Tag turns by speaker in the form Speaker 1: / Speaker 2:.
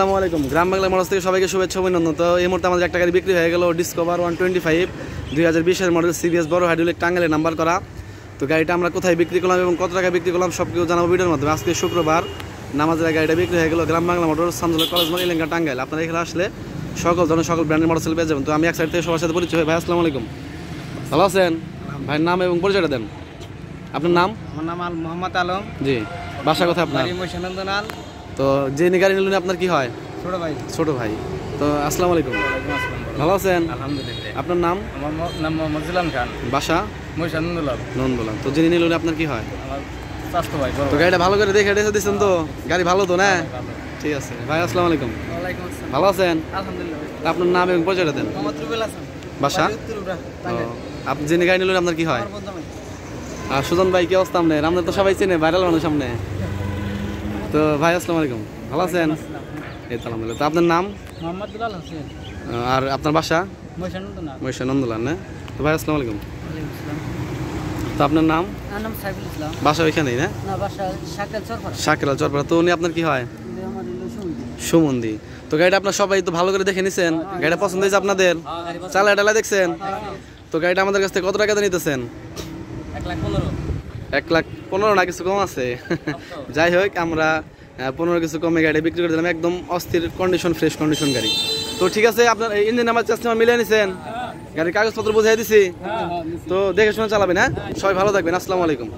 Speaker 1: আসসালামু আলাইকুম। গ্রাম বাংলা মডেল থেকে সবাইকে শুভেচ্ছা অভিনন্দন। তো এই মুহূর্তে আমাদের একটা গাড়ি বিক্রি হয়ে গেল, ডিসকভার 125 2020 মডেল সিবিএস বড় হাইড্রোলিক টাঙ্গাইলে নাম্বার করা। তো গাড়িটা আমরা কোথায় বিক্রি করলাম এবং কত টাকা বিক্রি করলাম সব কিছু জানাবো ভিডিওর মাধ্যমে। আজকে শুক্রবার নামাজের গাড়িটা বিক্রি হয়ে গেল গ্রাম বাংলা মোটর, সামজুল কলেজ মোড়, ইলেঙ্গা, টাঙ্গাইল। আপনারা এখানে আসলে সকল ধরনের সকল ব্র্যান্ডের মোটরসাইকেল পেয়ে যাবেন। তো আমি এক সাইড থেকে সবার সাথে পরিচয় হই। ভাই আসসালামু আলাইকুম, ভালো আছেন? ভাইয়ের নাম এবং পরিচয়টা দেন। আপনার নাম?
Speaker 2: আমার নাম মোহাম্মদ আলম।
Speaker 1: জি, বাসা কোথায় আপনার?
Speaker 2: মহিষানন্দনাল।
Speaker 1: তো যে গাড়ি নিলেন আপনার কি হয়?
Speaker 2: ছোট ভাই।
Speaker 1: ছোট ভাই। তো আসসালামু আলাইকুম, ভালো আছেন?
Speaker 2: আলহামদুলিল্লাহ।
Speaker 1: আপনার নাম?
Speaker 2: আমার নাম মোহাম্মদ জিলান খান,
Speaker 1: বাসা?
Speaker 2: মহিষানন্দনাল।
Speaker 1: নন্দলাম। তো যিনি নিলেন আপনার কি হয়?
Speaker 2: আমার স্বাস্থ্য ভাই।
Speaker 1: তো গাড়িটা ভালো করে দেখে রেখে দিচ্ছেন তো? গাড়ি ভালো তো না? ঠিক আছে ভাই, আসসালামু আলাইকুম,
Speaker 2: ওয়ালাইকুম আসসালাম।
Speaker 1: ভালো আছেন?
Speaker 2: আলহামদুলিল্লাহ।
Speaker 1: আপনার নাম এবং পরিচয়টা দেন।
Speaker 2: মোহাম্মদ রুবেল হাসান,
Speaker 1: বাসা? আপনি যিনি গাড়ি নিলেন আপনার কি হয়? আর সুজন ভাই কি অবস্থা আপনার? আপনার তো সবাই চেনে, ভাইরাল মানুষ সামনে। তো ভাই আসসালামু আলাইকুম, ভালো আছেন? এই তো আলহামদুলিল্লাহ। তো আপনার নাম?
Speaker 2: মোহাম্মদ দুলাল হোসেন।
Speaker 1: আর আপনার বাসা?
Speaker 2: মহিষানন্দনাল।
Speaker 1: মহিষা নন্দলান না? তো ভাই আসসালামু আলাইকুম। তো আপনার নাম?
Speaker 2: আমার নাম সাইফুল ইসলাম।
Speaker 1: বাসা ওইখানেই না?
Speaker 2: না, বাসা সাকেল চরপাড়া।
Speaker 1: সাকেরা চরপাড়া। তো উনি আপনার কি হয়?
Speaker 2: আমার হলো সুমন্দি।
Speaker 1: সুমন্দি। তো গাড়িটা আপনার সবাই তো ভালো করে দেখে নিছেন, গাড়িটা পছন্দ হয়েছে আপনাদের? চালা টালা দেখছেন? তো গাড়িটা আমাদের কাছ থেকে কত টাকাতে নিতেছেন?
Speaker 2: 1,15,000।
Speaker 1: 1,15,000 না, কিছু কম আছে? যাই হোক, আমরা 15 কিছু কমে গাড়ি বিক্রি করে দিলাম, একদম অস্থির কন্ডিশন, ফ্রেশ কন্ডিশন গাড়ি। তো ঠিক আছে, আপনার ইঞ্জিন নাম্বার চেষ্টা মিলিয়ে নিছেন, গাড়ির কাগজপত্র বুঝিয়ে দিছি, তো দেখে শুনে চালাবেন। হ্যাঁ, সবাই ভালো থাকবেন। আসসালামু আলাইকুম।